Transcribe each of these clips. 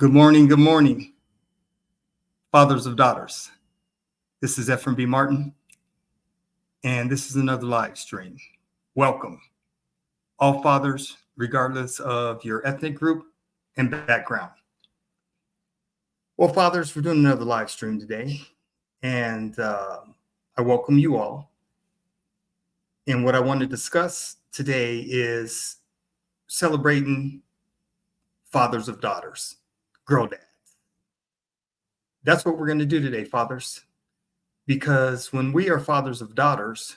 Good morning, fathers of daughters. This is Ephraim B. Martin, and this is another live stream. Welcome, all fathers, regardless of your ethnic group and background. Well, fathers, we're doing another live stream today, and I welcome you all. And what I want to discuss today is celebrating fathers of daughters, girl dads. That's what we're going to do today, fathers. Because when we are fathers of daughters,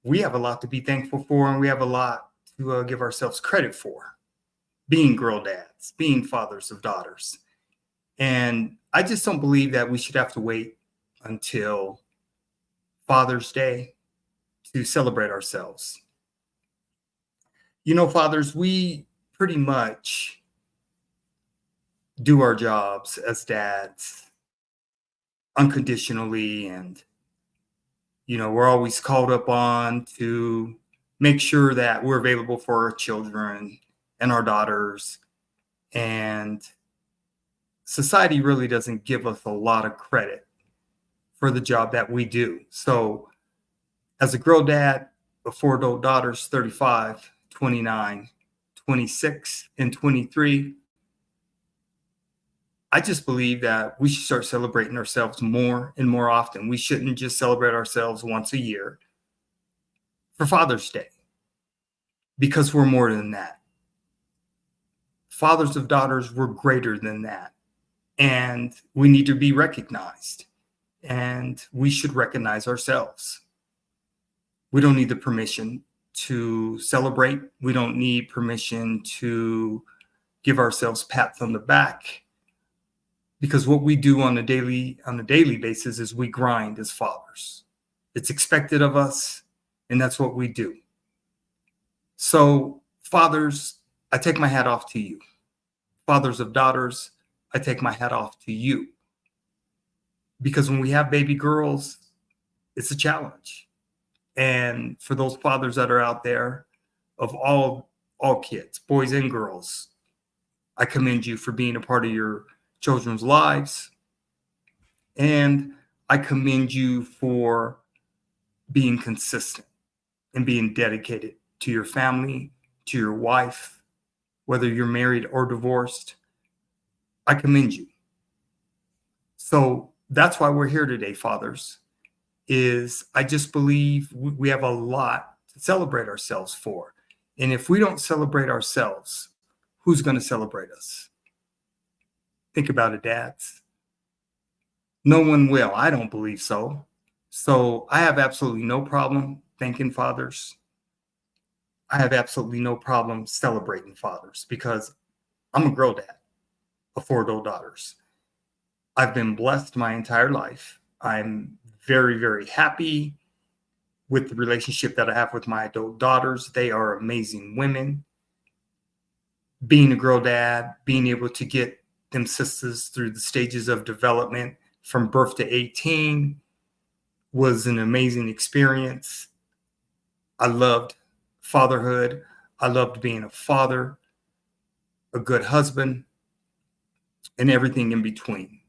we have a lot to be thankful for, and we have a lot to give ourselves credit for, being girl dads, being fathers of daughters. And I just don't believe that we should have to wait until Father's Day to celebrate ourselves. You know, fathers, we pretty much do our jobs as dads unconditionally, and we're always called up on to make sure that we're available for our children and our daughters. And society really doesn't give us a lot of credit for the job that we do. So as a girl dad of 4 adult daughters, 35, 29, 26, and 23, I just believe that we should start celebrating ourselves more and more often. We shouldn't just celebrate ourselves once a year for Father's Day, because we're more than that. Fathers of daughters, we're greater than that. And we need to be recognized. And we should recognize ourselves. We don't need the permission to celebrate. We don't need permission to give ourselves pats on the back. Because what we do on a daily basis is we grind as fathers. It's expected of us, and that's what we do. So, fathers, I take my hat off to you. Fathers of daughters, I take my hat off to you. Because when we have baby girls, it's a challenge. And for those fathers that are out there, of all kids, boys and girls, I commend you for being a part of your children's lives. And I commend you for being consistent and being dedicated to your family, to your wife, whether you're married or divorced. I commend you. So that's why we're here today, fathers, is I just believe we have a lot to celebrate ourselves for. And if we don't celebrate ourselves, who's going to celebrate us? Think about it, dads. No one will. I don't believe so. So I have absolutely no problem thanking fathers. I have absolutely no problem celebrating fathers, because I'm a girl dad of 4 adult daughters. I've been blessed my entire life. I'm very, very happy with the relationship that I have with my adult daughters. They are amazing women. Being a girl dad, being able to get them sisters through the stages of development from birth to 18 was an amazing experience. I loved fatherhood. I loved being a father, a good husband, and everything in between.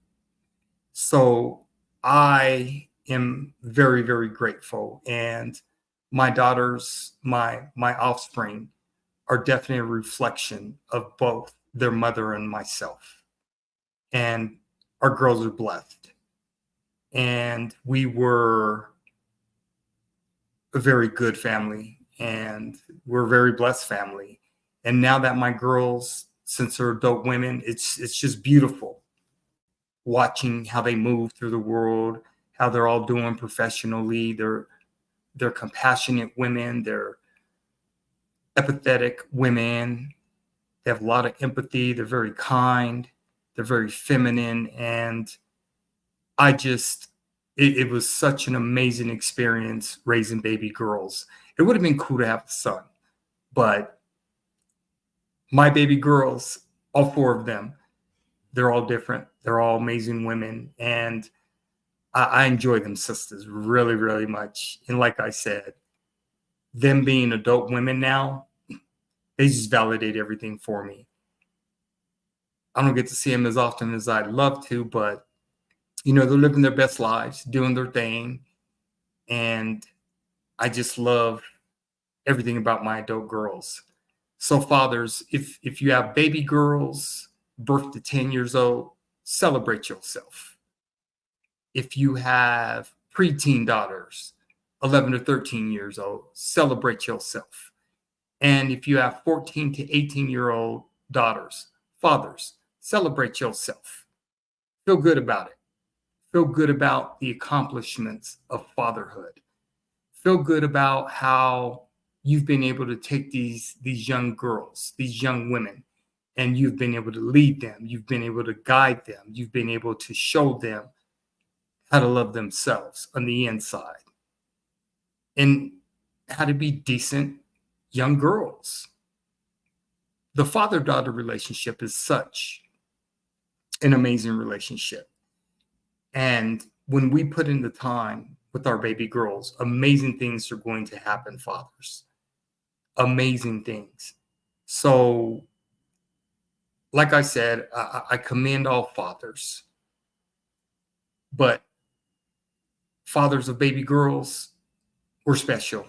So I am very, very grateful. And my daughters, my offspring, are definitely a reflection of both their mother and myself. And our girls are blessed. And we were a very good family, and we're a very blessed family. And now that my girls, since they're adult women, it's just beautiful watching how they move through the world, how they're all doing professionally. They're compassionate women. They're empathetic women. They have a lot of empathy. They're very kind. They're very feminine. And it was such an amazing experience raising baby girls. It would have been cool to have a son, but my baby girls, all 4 of them, they're all different. They're all amazing women. And I enjoy them sisters really, really much. And like I said, them being adult women now, they just validate everything for me. I don't get to see them as often as I'd love to, but, you know, they're living their best lives, doing their thing. And I just love everything about my adult girls. So fathers, if you have baby girls, birth to 10 years old, celebrate yourself. If you have preteen daughters, 11 to 13 years old, celebrate yourself. And if you have 14 to 18-year-old daughters, fathers, celebrate yourself. Feel good about it. Feel good about the accomplishments of fatherhood. Feel good about how you've been able to take these young girls, these young women, and you've been able to lead them. You've been able to guide them. You've been able to show them how to love themselves on the inside and how to be decent young girls. The father-daughter relationship is such an amazing relationship. And when we put in the time with our baby girls, amazing things are going to happen, fathers. Amazing things. So, like I said, I commend all fathers. But fathers of baby girls, we're special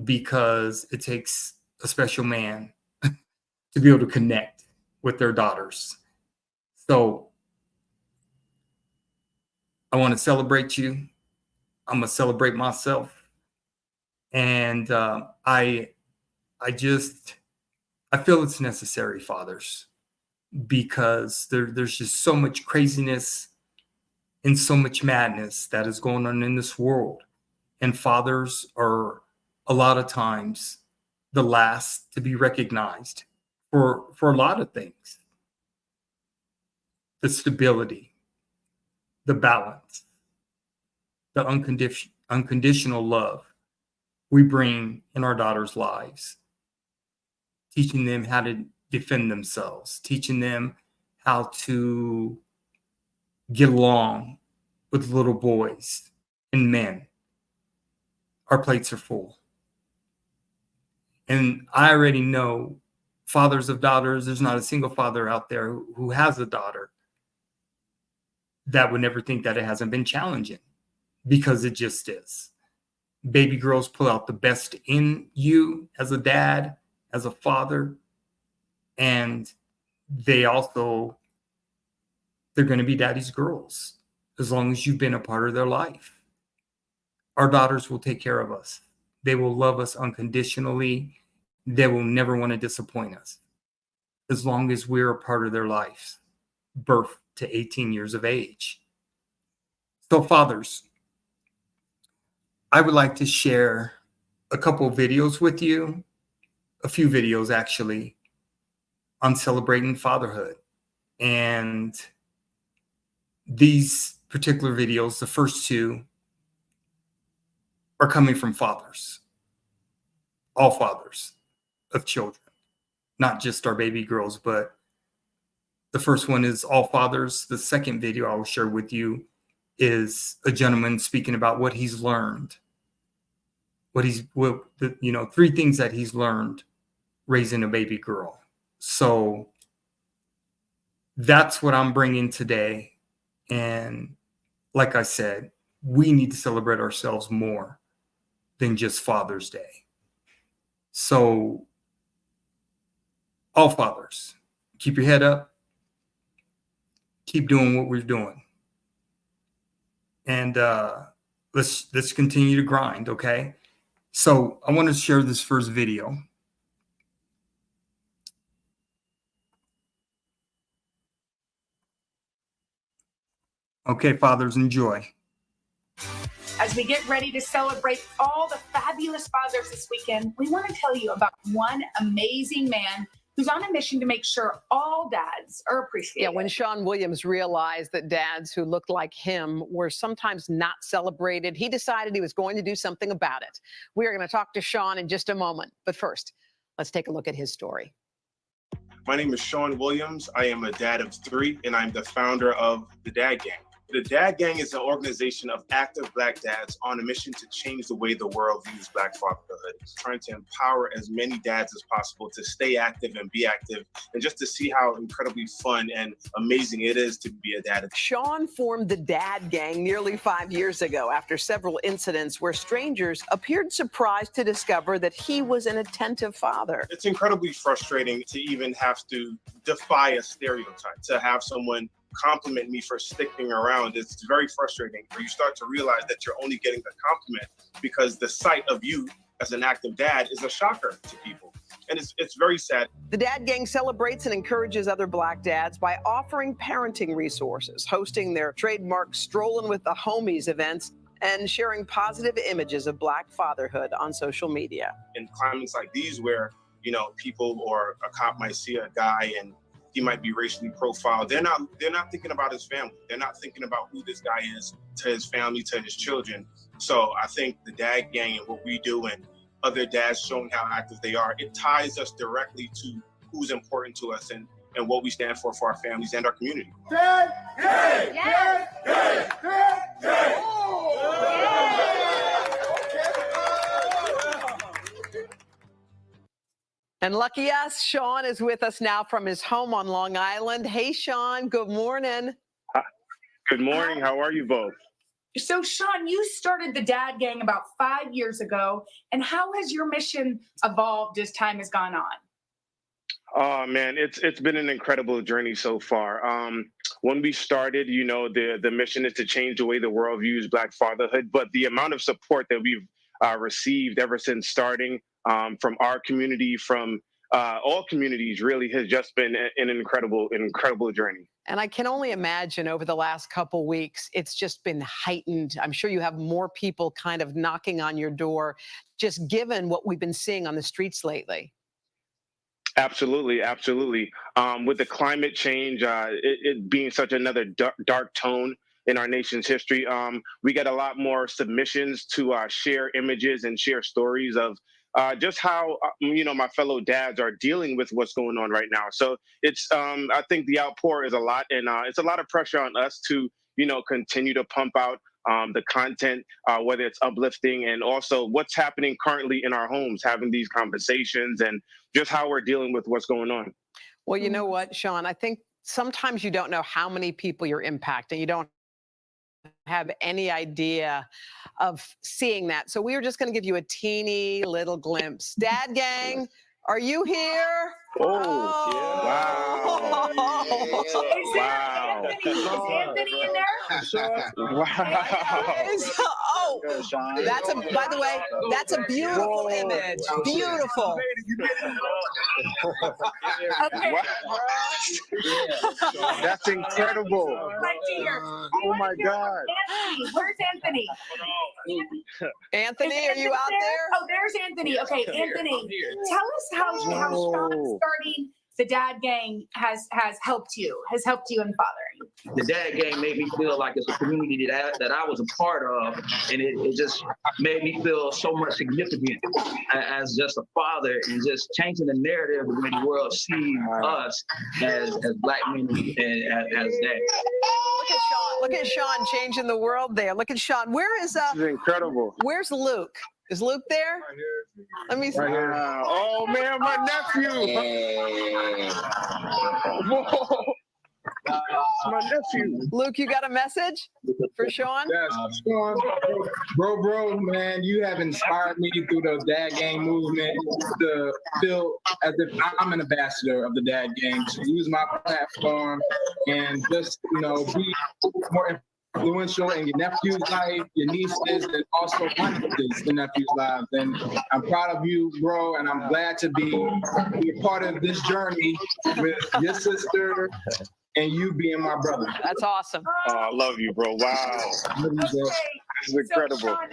because it takes a special man to be able to connect with their daughters. So I want to celebrate you. I'm going to celebrate myself. And I feel it's necessary, fathers, because there's just so much craziness and so much madness that is going on in this world. And fathers are a lot of times the last to be recognized for a lot of things. The stability, the balance, the unconditional love we bring in our daughters' lives, teaching them how to defend themselves, teaching them how to get along with little boys and men. Our plates are full. And I already know fathers of daughters, there's not a single father out there who has a daughter that would never think that it hasn't been challenging, because it just is. Baby girls pull out the best in you as a dad, as a father, and they're going to be daddy's girls as long as you've been a part of their life. Our daughters will take care of us. They will love us unconditionally. They will never want to disappoint us as long as we're a part of their lives, birth to 18 years of age. So fathers, I would like to share a couple of videos with you, a few videos actually, on celebrating fatherhood. And these particular videos, the first two, are coming from fathers, all fathers of children, not just our baby girls, but the first one is all fathers. The second video I will share with you is a gentleman speaking about what he's learned, three things that he's learned raising a baby girl. So that's what I'm bringing today. And like I said, we need to celebrate ourselves more than just Father's Day. So all fathers, keep your head up, keep doing what we're doing. And let's continue to grind, okay? So I want to share this first video. Okay, fathers, enjoy. As we get ready to celebrate all the fabulous fathers this weekend, we want to tell you about one amazing man who's on a mission to make sure all dads are appreciated. Yeah, when Sean Williams realized that dads who looked like him were sometimes not celebrated, he decided he was going to do something about it. We are going to talk to Sean in just a moment. But first, let's take a look at his story. My name is Sean Williams. I am a dad of 3, and I'm the founder of the Dad Gang. The Dad Gang is an organization of active Black dads on a mission to change the way the world views Black fatherhood. It's trying to empower as many dads as possible to stay active and be active, and just to see how incredibly fun and amazing it is to be a dad. Sean formed the Dad Gang nearly 5 years ago after several incidents where strangers appeared surprised to discover that he was an attentive father. It's incredibly frustrating to even have to defy a stereotype, to have someone compliment me for sticking around. It's very frustrating, where you start to realize that you're only getting the compliment because the sight of you as an active dad is a shocker to people. And it's very sad. The Dad Gang celebrates and encourages other Black dads by offering parenting resources, hosting their trademark Strolling with the Homies events, and sharing positive images of Black fatherhood on social media. In climates like these, where, you know, people or a cop might see a guy and he might be racially profiled, they're not thinking about his family. They're not thinking about who this guy is to his family, to his children. So I think the Dad Gang and what we do, and other dads showing how active they are, it ties us directly to who's important to us and what we stand for our families and our community. Dad Gang! Dad Gang! Dad Gang! And lucky us, Sean is with us now from his home on Long Island. Hey, Sean, good morning. Good morning. How are you both? So, Sean, you started the Dad Gang about 5 years ago. And how has your mission evolved as time has gone on? Oh, man, it's been an incredible journey so far. When we started, you know, the mission is to change the way the world views Black fatherhood. But the amount of support that we've received ever since starting, from our community, from all communities, really has just been an incredible journey. And I can only imagine over the last couple weeks, it's just been heightened. I'm sure you have more people kind of knocking on your door, just given what we've been seeing on the streets lately. Absolutely, absolutely. With the climate change, it being such another dark tone in our nation's history, we get a lot more submissions to share images and share stories of just how you know, my fellow dads are dealing with what's going on right now. So it's I think the outpour is a lot, and it's a lot of pressure on us to, you know, continue to pump out the content, whether it's uplifting, and also what's happening currently in our homes, having these conversations, and just how we're dealing with what's going on. Well, you know what, Sean, I think sometimes you don't know how many people you're impacting. You don't have any idea of seeing that. So we were just going to give you a teeny little glimpse. Dad Gang, are you here? Oh, yeah. Wow. Is Anthony in there? Wow. Oh, that's by the way, that's a beautiful image. Beautiful. Okay. Wow. That's incredible. Right here. Oh my God. Anthony, where's Anthony? Anthony, are you out there? Oh, there's Anthony. Okay, Anthony, tell us how Sean starting the Dad Gang has helped you in fathering. The Dad Gang made me feel like it's a community that I was a part of, and it just made me feel so much significant as just a father, and just changing the narrative of the way the world sees us as Black men and as dads. Look at Sean changing the world there. Look at Sean. Where is This is incredible. Where's Luke? Is Luke there? Let me see. Wow. Oh man, my nephew. Whoa. It's my nephew. Luke, you got a message for Sean? Yes, Sean, bro, man, you have inspired me through the Dad Gang movement to feel as if I'm an ambassador of the Dad Gang, to use my platform and just, you know, be more influential in your nephew's life, your nieces, and also my nieces and nephew's lives. And I'm proud of you, bro, and I'm glad to be a part of this journey with your sister and you being my brother. That's awesome. Oh, I love you, bro. Wow. Okay. This is incredible. So, Sean,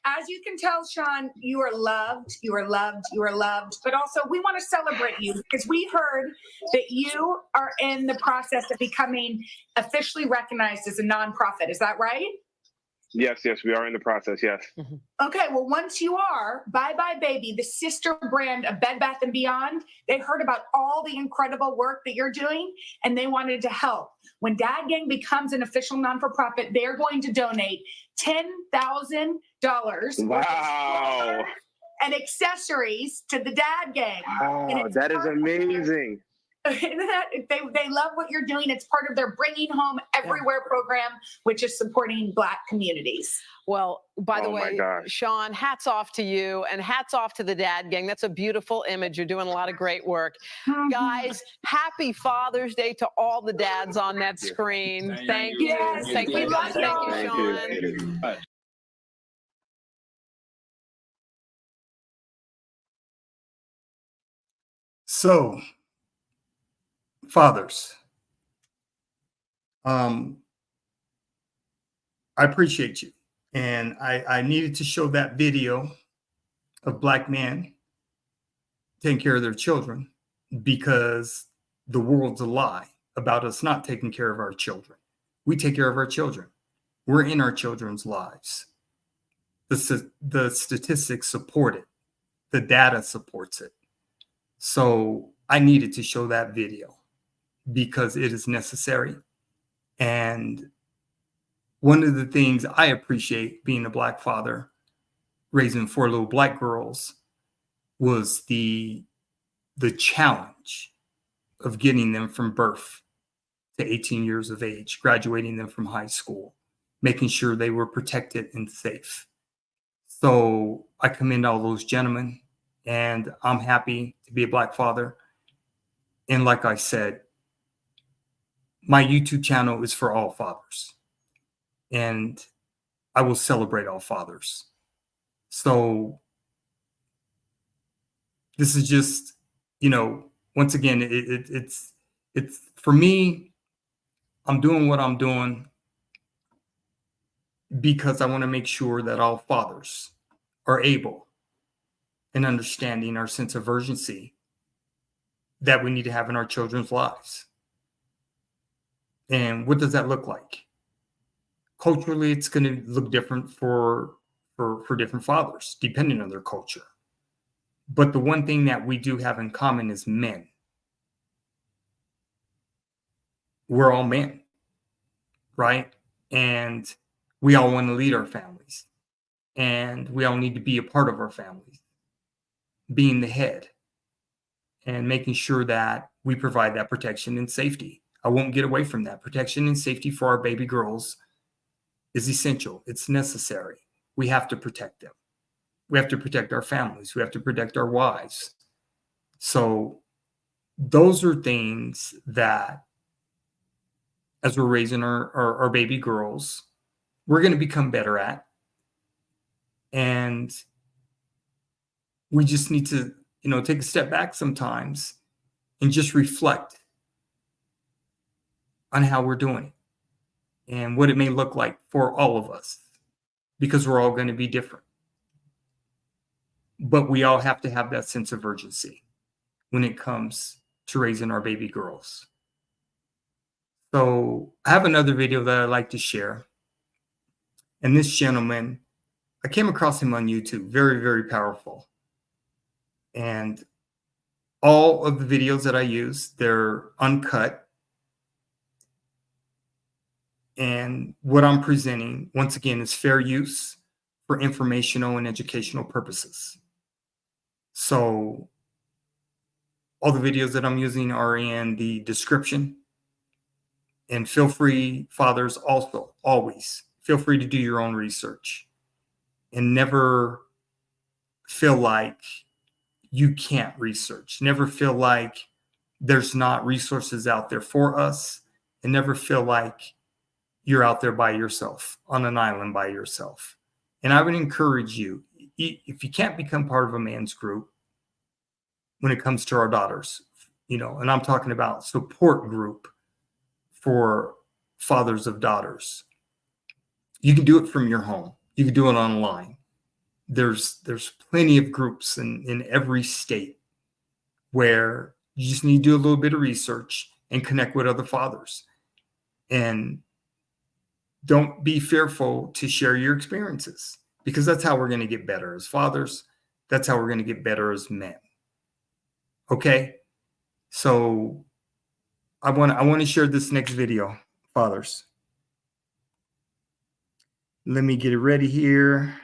as you can tell, Sean, you are loved, but also we want to celebrate you because we heard that you are in the process of becoming officially recognized as a nonprofit. Is that right? Yes, we are in the process. Yes. Okay, well, once you are, Bye Bye Baby, the sister brand of Bed Bath & Beyond, they heard about all the incredible work that you're doing, and they wanted to help. When Dad Gang becomes an official non-for-profit, they're going to donate $10,000 Wow. and accessories to the Dad Gang. Wow, that is amazing. They love what you're doing. It's part of their Bringing Home Everywhere program, which is supporting Black communities. Well, by the Oh, my way, gosh. Sean, hats off to you and hats off to the Dad Gang. That's a beautiful image. You're doing a lot of great work. Guys, happy Father's Day to all the dads on that screen. Thank you. Yes, Thank we you. love Thank y'all. you, Thank Sean. you. So, fathers, I appreciate you. And I needed to show that video of Black men taking care of their children because the world's a lie about us not taking care of our children. We take care of our children. We're in our children's lives. The statistics support it. The data supports it. So I needed to show that video because it is necessary. And one of the things I appreciate being a Black father, raising 4 little Black girls, was the challenge of getting them from birth to 18 years of age, graduating them from high school, making sure they were protected and safe. So I commend all those gentlemen, and I'm happy to be a Black father. And like I said, my YouTube channel is for all fathers, and I will celebrate all fathers. So this is just, once again, it's for me, I'm doing what I'm doing because I want to make sure that all fathers are able and understanding our sense of urgency that we need to have in our children's lives. And what does that look like? Culturally, it's going to look different for different fathers, depending on their culture. But the one thing that we do have in common is men. We're all men, right? And we all want to lead our families. And we all need to be a part of our families, being the head and making sure that we provide that protection and safety. I won't get away from that. Protection and safety for our baby girls is essential. It's necessary. We have to protect them. We have to protect our families. We have to protect our wives. So those are things that, as we're raising our baby girls, we're going to become better at. And we just need to, take a step back sometimes and just reflect on how we're doing it and what it may look like for all of us, because we're all going to be different. But we all have to have that sense of urgency when it comes to raising our baby girls. So I have another video that I'd like to share. And this gentleman, I came across him on YouTube, very, very powerful. And all of the videos that I use, they're uncut. And what I'm presenting, once again, is fair use for informational and educational purposes. So all the videos that I'm using are in the description. And feel free, fathers, also, always, feel free to do your own research. And never feel like you can't research. Never feel like there's not resources out there for us. And never feel like you're out there by yourself, on an island by yourself. And I would encourage you, if you can't become part of a man's group when it comes to our daughters, and I'm talking about support group for fathers of daughters, you can do it from your home. You can do it online. There's plenty of groups in every state where you just need to do a little bit of research and connect with other fathers. And don't be fearful to share your experiences, because that's how we're going to get better as fathers. That's how we're going to get better as men. Okay? So I want to share this next video, fathers. Let me get it ready here.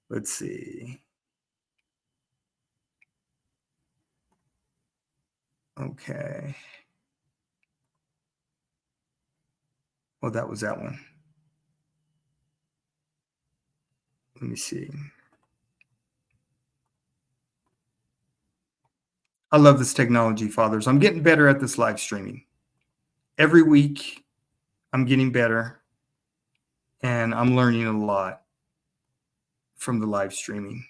Let's see. Okay. Oh, that was that one. Let me see. I love this technology, fathers. I'm getting better at this live streaming. Every week, I'm getting better, and I'm learning a lot from the live streaming.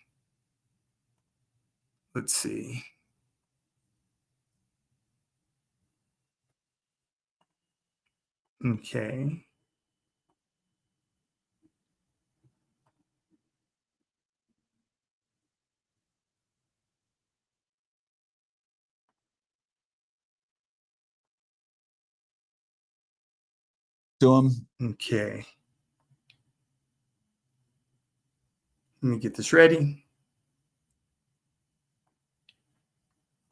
Let's see. Okay. To him. Okay. Let me get this ready.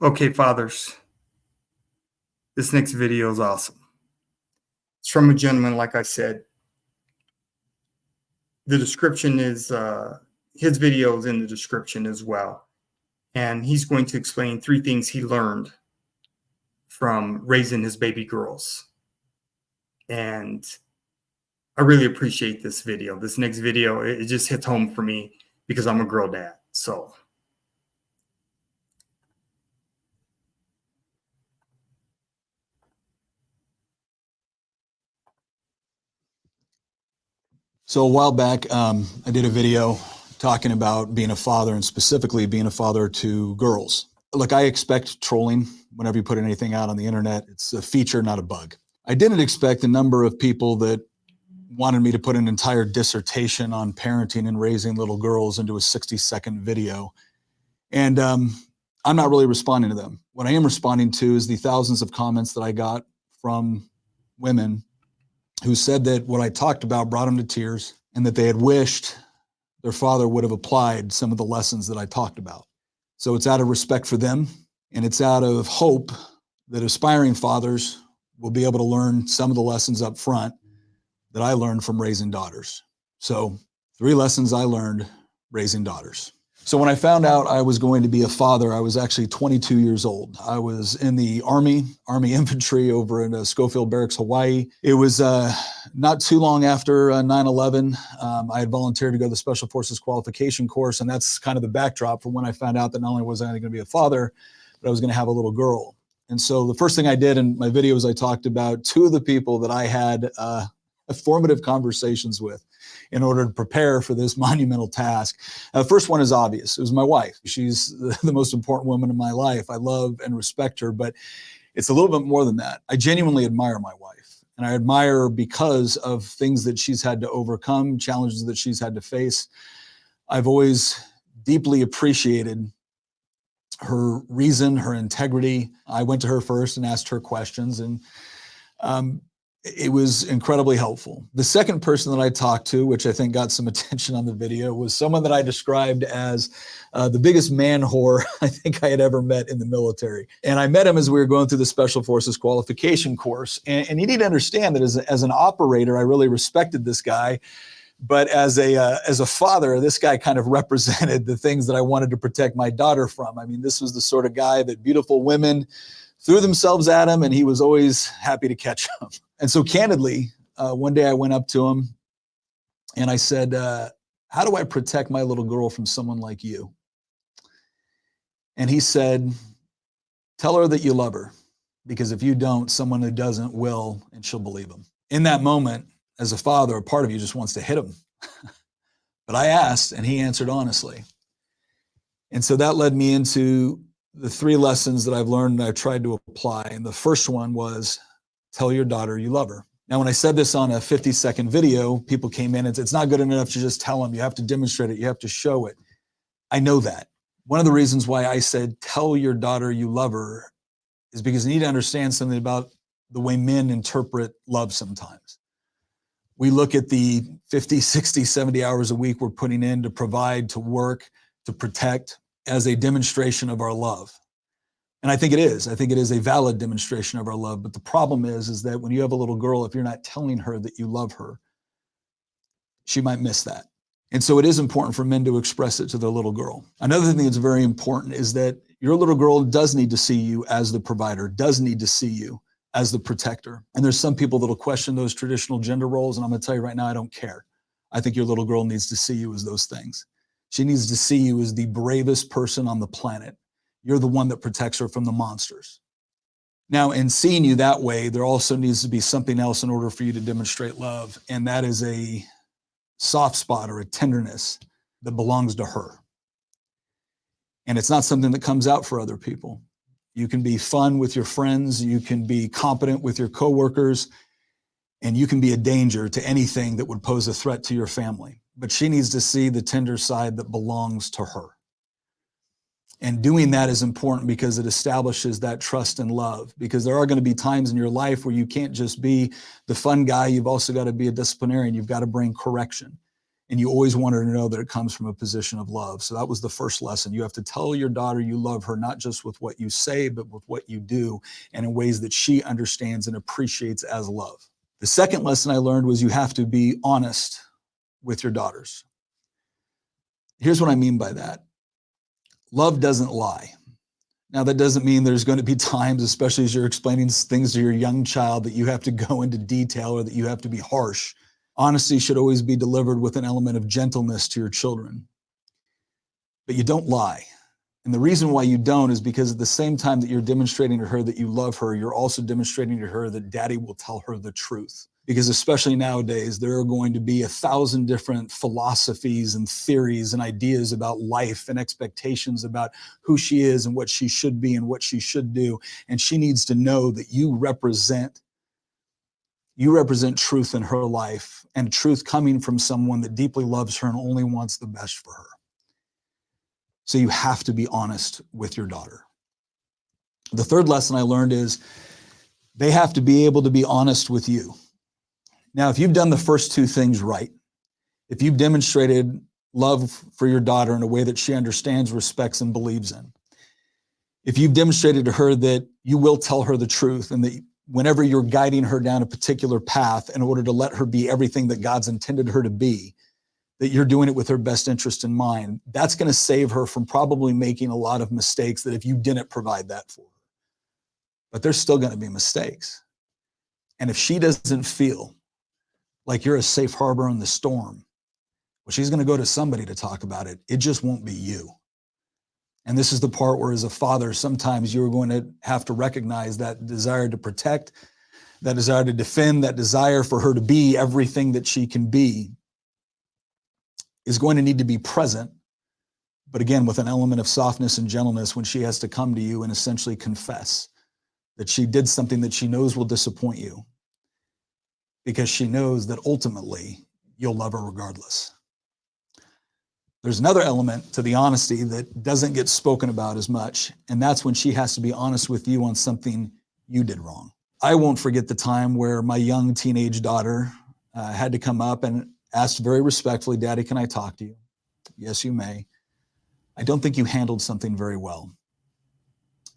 Okay, fathers. This next video is awesome. It's from a gentleman, like I said. The description is, his video is in the description as well. And he's going to explain 3 things he learned from raising his baby girls. And I really appreciate this video. This next video, it just hits home for me because I'm a girl dad. So. So a while back, I did a video talking about being a father, and specifically being a father to girls. Look, I expect trolling whenever you put anything out on the internet. It's a feature, not a bug. I didn't expect the number of people that wanted me to put an entire dissertation on parenting and raising little girls into a 60-second video. And I'm not really responding to them. What I am responding to is the thousands of comments that I got from women who said that what I talked about brought them to tears, and that they had wished their father would have applied some of the lessons that I talked about. So it's out of respect for them, and it's out of hope that aspiring fathers will be able to learn some of the lessons up front that I learned from raising daughters. So 3 lessons I learned raising daughters. So when I found out I was going to be a father, I was actually 22 years old. I was in the Army infantry over in Schofield Barracks, Hawaii. It was not too long after 9/11. I had volunteered to go to the Special Forces qualification course, and that's kind of the backdrop for when I found out that not only was I going to be a father, but I was going to have a little girl. And so the first thing I did in my video was I talked about 2 of the people that I had formative conversations with in order to prepare for this monumental task. The first one is obvious. It was my wife. She's the most important woman in my life. I love and respect her, but it's a little bit more than that. I genuinely admire my wife, and I admire her because of things that she's had to overcome, challenges that she's had to face. I've always deeply appreciated her reason, her integrity. I went to her first and asked her questions, and it was incredibly helpful. The second person that I talked to, which I think got some attention on the video, was someone that I described as the biggest man whore I think I had ever met in the military. And I met him as we were going through the Special Forces qualification course. And you need to understand that as an operator, I really respected this guy. But as a father, this guy kind of represented the things that I wanted to protect my daughter from. I mean, this was the sort of guy that beautiful women threw themselves at him, and he was always happy to catch them. And so candidly, one day I went up to him and I said, how do I protect my little girl from someone like you? And he said, tell her that you love her, because if you don't, someone who doesn't will, and she'll believe him. In that moment, as a father, a part of you just wants to hit him. But I asked, and he answered honestly. And so that led me into the 3 lessons that I've learned and I've tried to apply. And the first one was, tell your daughter you love her. Now, when I said this on a 50-second video, people came in and said, it's not good enough to just tell them. You have to demonstrate it. You have to show it. I know that. One of the reasons why I said, tell your daughter you love her, is because you need to understand something about the way men interpret love sometimes. We look at the 50, 60, 70 hours a week we're putting in to provide, to work, to protect as a demonstration of our love. And I think it is. I think it is a valid demonstration of our love. But the problem is that when you have a little girl, if you're not telling her that you love her, she might miss that. And so it is important for men to express it to their little girl. Another thing that's very important is that your little girl does need to see you as the provider, does need to see you as the protector. And there's some people that'll question those traditional gender roles. And I'm going to tell you right now, I don't care. I think your little girl needs to see you as those things. She needs to see you as the bravest person on the planet. You're the one that protects her from the monsters. Now, in seeing you that way, there also needs to be something else in order for you to demonstrate love. And that is a soft spot or a tenderness that belongs to her. And it's not something that comes out for other people. You can be fun with your friends. You can be competent with your coworkers, and you can be a danger to anything that would pose a threat to your family. But she needs to see the tender side that belongs to her. And doing that is important because it establishes that trust and love, because there are going to be times in your life where you can't just be the fun guy. You've also got to be a disciplinarian. You've got to bring correction. And you always want her to know that it comes from a position of love. So that was the first lesson. You have to tell your daughter you love her, not just with what you say, but with what you do, and in ways that she understands and appreciates as love. The second lesson I learned was you have to be honest with your daughters. Here's what I mean by that. Love doesn't lie. Now, that doesn't mean there's going to be times, especially as you're explaining things to your young child, that you have to go into detail or that you have to be harsh. Honesty should always be delivered with an element of gentleness to your children. But you don't lie. And the reason why you don't is because at the same time that you're demonstrating to her that you love her, you're also demonstrating to her that daddy will tell her the truth. Because especially nowadays, there are going to be 1,000 different philosophies and theories and ideas about life and expectations about who she is and what she should be and what she should do. And she needs to know that you represent truth in her life, and truth coming from someone that deeply loves her and only wants the best for her. So you have to be honest with your daughter. The third lesson I learned is they have to be able to be honest with you. Now, if you've done the first two things right, if you've demonstrated love for your daughter in a way that she understands, respects, and believes in, if you've demonstrated to her that you will tell her the truth and that whenever you're guiding her down a particular path in order to let her be everything that God's intended her to be, that you're doing it with her best interest in mind, that's going to save her from probably making a lot of mistakes that if you didn't provide that for her. But there's still going to be mistakes. And if she doesn't feel like you're a safe harbor in the storm, well, she's going to go to somebody to talk about it. It just won't be you. And this is the part where as a father, sometimes you're going to have to recognize that desire to protect, that desire to defend, that desire for her to be everything that she can be is going to need to be present. But again, with an element of softness and gentleness when she has to come to you and essentially confess that she did something that she knows will disappoint you, because she knows that ultimately you'll love her regardless. There's another element to the honesty that doesn't get spoken about as much, and that's when she has to be honest with you on something you did wrong. I won't forget the time where my young teenage daughter had to come up and asked very respectfully, "Daddy, can I talk to you?" "Yes, you may." "I don't think you handled something very well."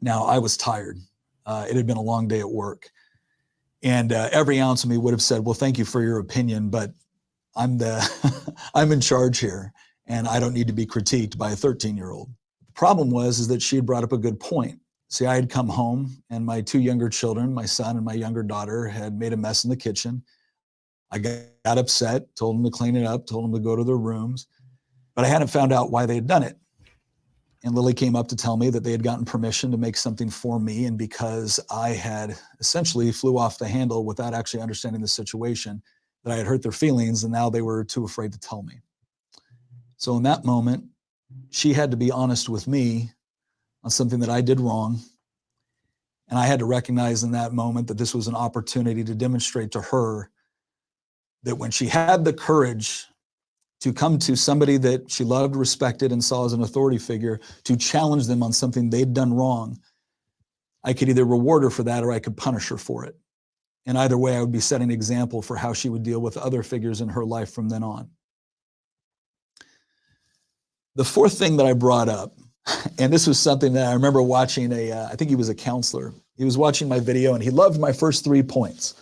Now, I was tired. It had been a long day at work. And every ounce of me would have said, "Well, thank you for your opinion, but I'm I'm in charge here, and I don't need to be critiqued by a 13-year-old. The problem was that she had brought up a good point. See, I had come home, and my two younger children, my son and my younger daughter, had made a mess in the kitchen. I got upset, told them to clean it up, told them to go to their rooms, but I hadn't found out why they had done it. And Lily came up to tell me that they had gotten permission to make something for me, and because I had essentially flew off the handle without actually understanding the situation, that I had hurt their feelings, and now they were too afraid to tell me. So in that moment, she had to be honest with me on something that I did wrong. And I had to recognize in that moment that this was an opportunity to demonstrate to her that when she had the courage to come to somebody that she loved, respected, and saw as an authority figure, to challenge them on something they'd done wrong, I could either reward her for that or I could punish her for it. And either way, I would be setting an example for how she would deal with other figures in her life from then on. The fourth thing that I brought up, and this was something that I remember watching I think he was a counselor. He was watching my video and he loved my first 3 points,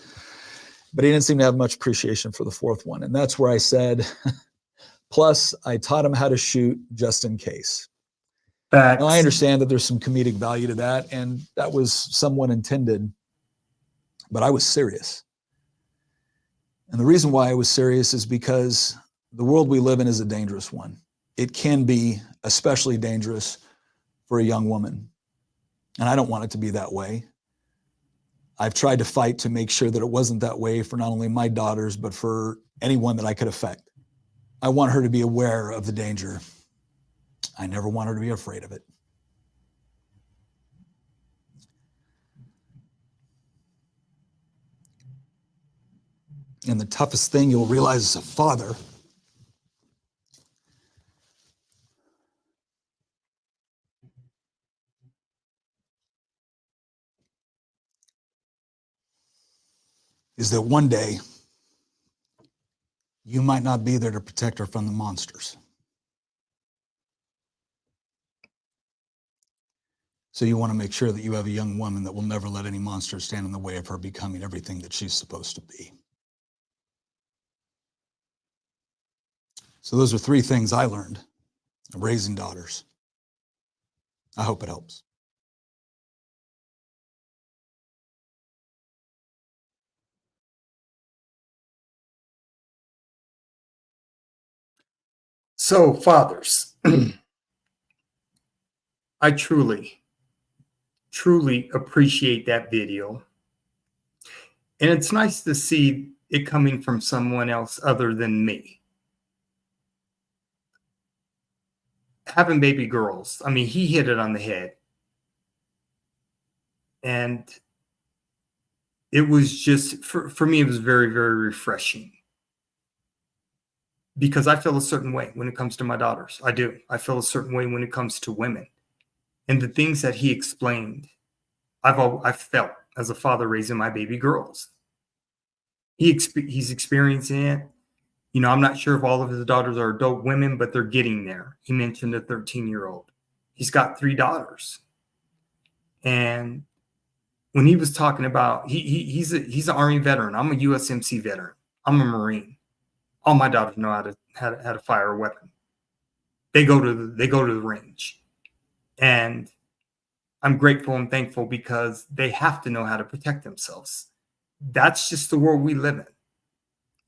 but he didn't seem to have much appreciation for the fourth one. And that's where I said, plus I taught him how to shoot just in case. Facts. Now I understand that there's some comedic value to that, and that was somewhat intended, but I was serious. And the reason why I was serious is because the world we live in is a dangerous one. It can be especially dangerous for a young woman. And I don't want it to be that way. I've tried to fight to make sure that it wasn't that way for not only my daughters, but for anyone that I could affect. I want her to be aware of the danger. I never want her to be afraid of it. And the toughest thing you'll realize as a father is that one day you might not be there to protect her from the monsters. So you want to make sure that you have a young woman that will never let any monster stand in the way of her becoming everything that she's supposed to be. So those are 3 things I learned of raising daughters. I hope it helps. So, fathers, I truly appreciate that video. And it's nice to see it coming from someone else other than me. Having baby girls, I mean, he hit it on the head. And it was just, for me, it was very, very refreshing. Because I feel a certain way when it comes to my daughters. I do. I feel a certain way when it comes to women. And the things that he explained, I've felt as a father raising my baby girls. He's experiencing it. You know, I'm not sure if all of his daughters are adult women, but they're getting there. He mentioned a 13-year-old. He's got 3 daughters. And when he was talking about, he's an Army veteran. I'm a USMC veteran. I'm a Marine. All my daughters know how to fire a weapon. They go to the range. And I'm grateful and thankful because they have to know how to protect themselves. That's just the world we live in.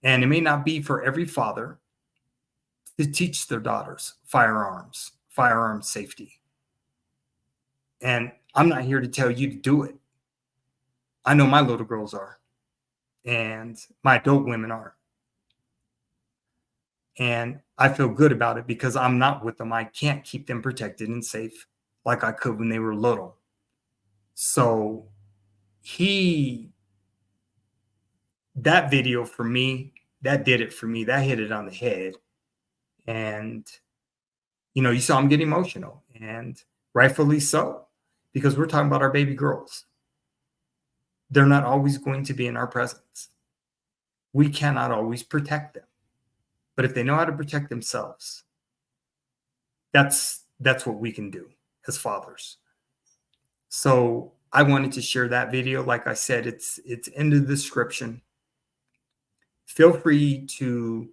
And it may not be for every father to teach their daughters firearm safety. And I'm not here to tell you to do it. I know my little girls are, and my adult women are. And I feel good about it because I'm not with them. I can't keep them protected and safe like I could when they were little. So that video for me, that did it for me. That hit it on the head. And, you know, you saw him get emotional, and rightfully so, because we're talking about our baby girls. They're not always going to be in our presence. We cannot always protect them. But if they know how to protect themselves, that's what we can do as fathers. So I wanted to share that video. Like I said, it's in the description. Feel free to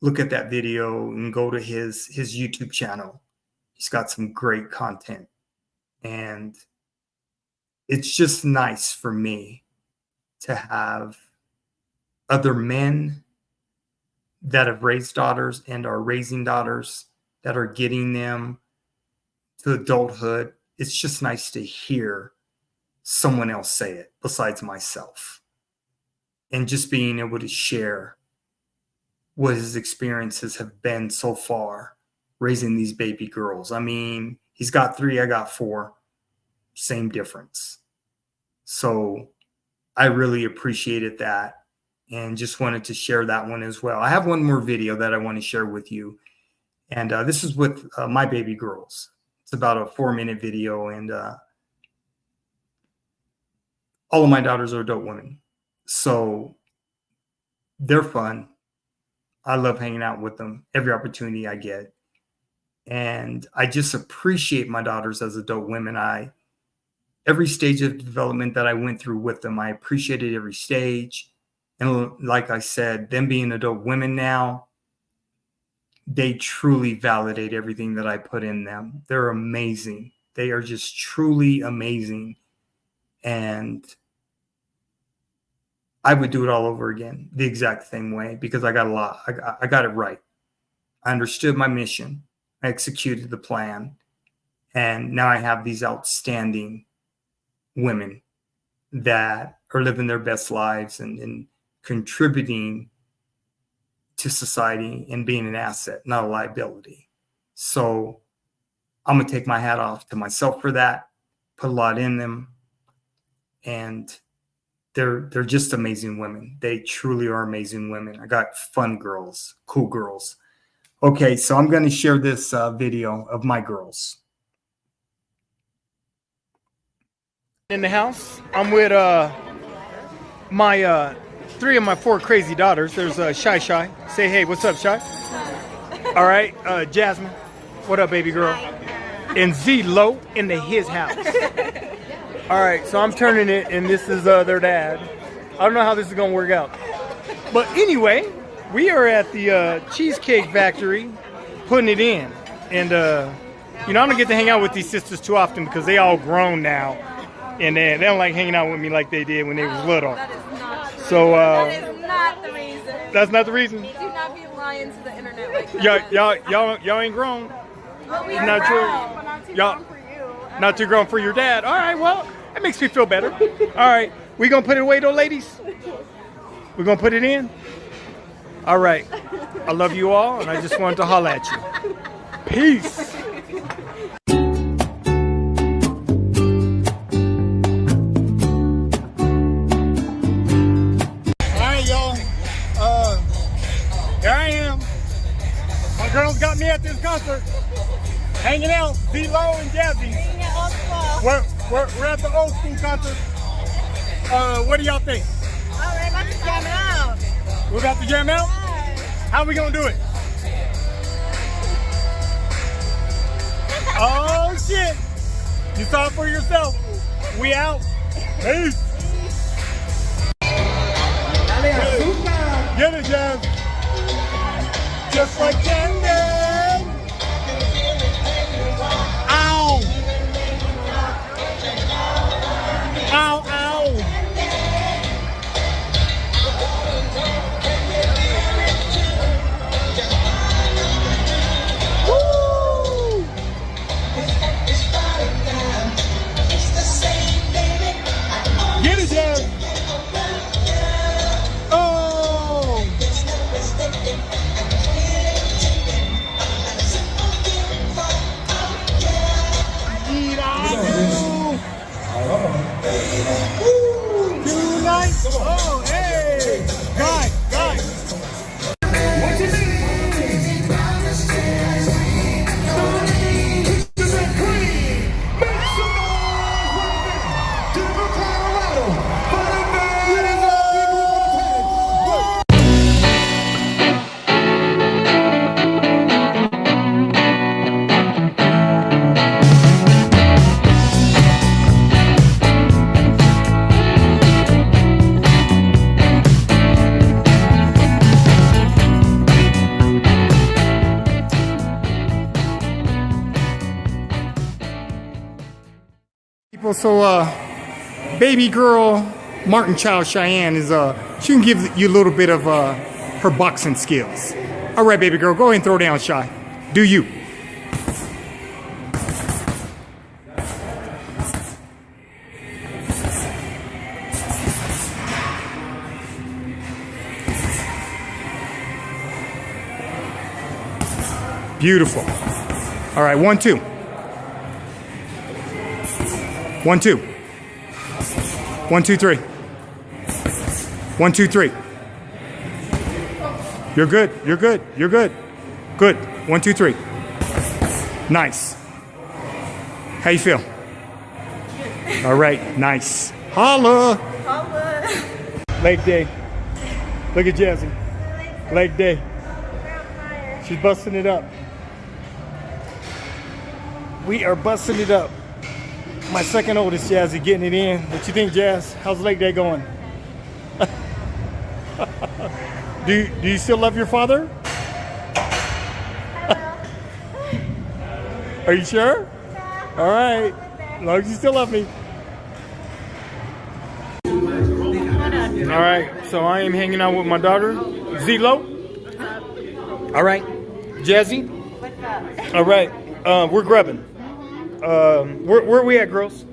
look at that video and go to his YouTube channel. He's got some great content. And it's just nice for me to have other men that have raised daughters and are raising daughters that are getting them to adulthood. It's just nice to hear someone else say it besides myself. And just being able to share what his experiences have been so far raising these baby girls. I mean, he's got 3, I got 4, same difference. So I really appreciated that and just wanted to share that one as well. I have one more video that I want to share with you. And this is with my baby girls. It's about a 4-minute video, and all of my daughters are adult women. So they're fun. I love hanging out with them every opportunity I get. And I just appreciate my daughters as adult women. Every stage of development that I went through with them, I appreciated every stage. And like I said, them being adult women now, they truly validate everything that I put in them. They're amazing. They are just truly amazing. And I would do it all over again the exact same way, because I got a lot. I got it right. I understood my mission. I executed the plan. And now I have these outstanding women that are living their best lives and contributing to society and being an asset, not a liability. So I'm going to take my hat off to myself for that, put a lot in them. And they're just amazing women. They truly are amazing women. I got fun girls, cool girls. Okay, so I'm going to share this video of my girls. In the house, I'm with my 3 of my 4 crazy daughters. There's Shy. Say hey, what's up, Shy? All right, Jasmine, what up, baby girl? And Z-Lo in his house. All right, so I'm turning it, and this is their dad. I don't know how this is gonna work out, but anyway, we are at the Cheesecake Factory, putting it in, and you know, I don't get to hang out with these sisters too often because they all grown now, and they don't like hanging out with me like they did when they was little. That is not true. So that is not the reason. That's not the reason. Do not be lying to the internet like that. Y'all ain't grown. But we Not are true. grown, but not too Y'all- grown for you. Not too grown for your dad. All right, well, that makes me feel better. All right, we gonna put it away though, ladies? We gonna put it in? All right, I love you all, and I just wanted to holler at you. Peace. All right, y'all. Here I am. My girls got me at this concert. Hanging out, Z-Lo and Jazzy. Hanging out old school. We're at the old school concert. What do y'all think? Oh, we're about to jam out. We're about to jam out? Yes. How are we gonna do it? Oh shit! You saw it for yourself. We out. Peace. Get it, Jazz. Just like candy. Ow! Ow, ow! Woo! Get it, Jazz! Oh! Eat out! Tonight! Oh, hey! Guys! What you mean? So, baby girl Martin Child Cheyenne is she can give you a little bit of her boxing skills. All right, baby girl, go ahead and throw down, Shy. Do you? Beautiful. All right, 1, 2. 1, 2. 1, 2, 3. 1, 2, 3. You're good. You're good. You're good. Good. 1, 2, 3. Nice. How you feel? All right. Nice. Holla. Holla. Leg day. Look at Jazzy. Leg day. She's busting it up. We are busting it up. My second oldest, Jazzy, getting it in. What you think, Jazz? How's leg day going? Do you still love your father? Are you sure? All right. As long as you still love me. All right. So I am hanging out with my daughter, Zelo. All right. Jazzy. What's up? All right. We're grubbing. Where are we at, girls?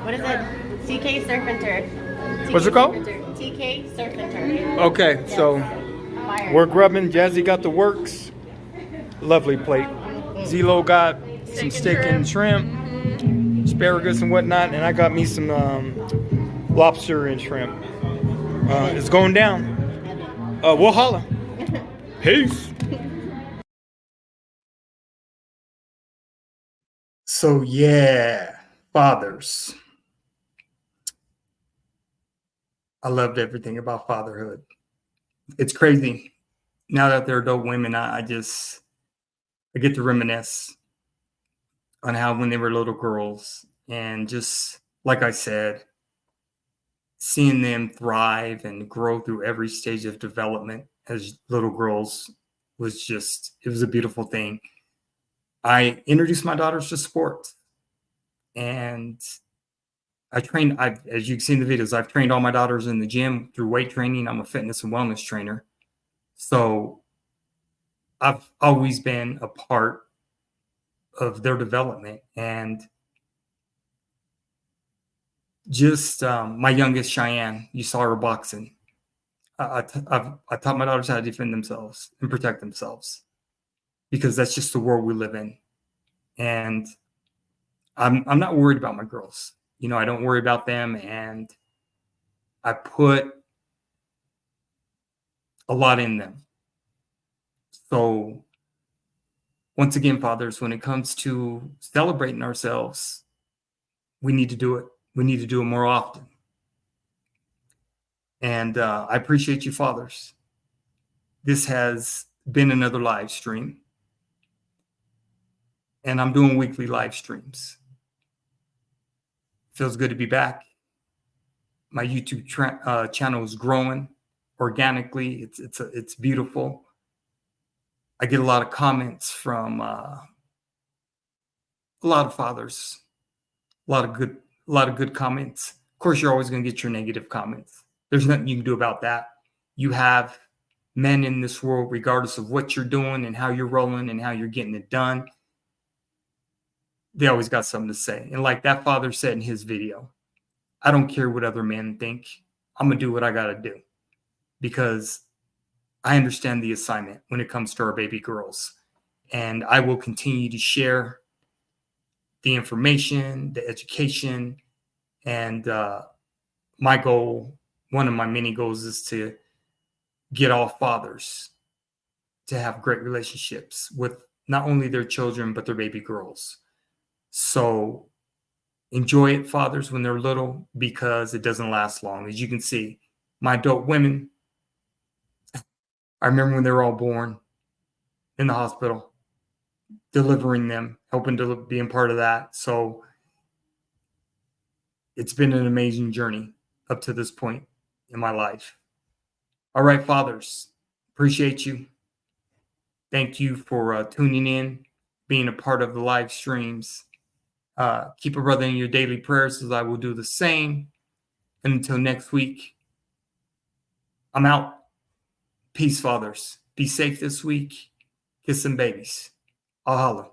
What is it? TK Surf and Turf. What's it called? TK Surf and Turf. Okay, so Fire. we're grubbing. Jazzy got the works. Lovely plate. Zelo got some steak and shrimp, asparagus and whatnot, and I got me some lobster and shrimp. It's going down. We'll holla. Peace. So yeah, fathers. I loved everything about fatherhood. It's crazy. Now that they're adult women, I get to reminisce on how when they were little girls, and just like I said, seeing them thrive and grow through every stage of development as little girls it was a beautiful thing. I introduced my daughters to sports, and as you've seen the videos, I've trained all my daughters in the gym through weight training. I'm a fitness and wellness trainer. So I've always been a part of their development. And just my youngest, Cheyenne, you saw her boxing. I taught my daughters how to defend themselves and protect themselves, because that's just the world we live in. And I'm not worried about my girls. I don't worry about them, and I put a lot in them. So once again, fathers, when it comes to celebrating ourselves, we need to do it. We need to do it more often. And I appreciate you, fathers. This has been another live stream, and I'm doing weekly live streams. Feels good to be back. My YouTube channel is growing organically. It's beautiful. I get a lot of comments from a lot of fathers, a lot of good comments. Of course, you're always going to get your negative comments. There's nothing you can do about that. You have men in this world, regardless of what you're doing and how you're rolling and how you're getting it done. They always got something to say. And like that father said in his video, I don't care what other men think. I'm going to do what I got to do, because I understand the assignment when it comes to our baby girls. And I will continue to share the information, the education, and my goal, one of my many goals, is to get all fathers to have great relationships with not only their children, but their baby girls. So enjoy it, fathers, when they're little, because it doesn't last long. As you can see, my adult women, I remember when they were all born in the hospital, delivering them, helping to being part of that. So it's been an amazing journey up to this point in my life. All right, fathers, appreciate you. Thank you for tuning in, being a part of the live streams. Keep a brother in your daily prayers, as I will do the same. And until next week, I'm out. Peace, fathers. Be safe this week. Kiss some babies. I'll holla.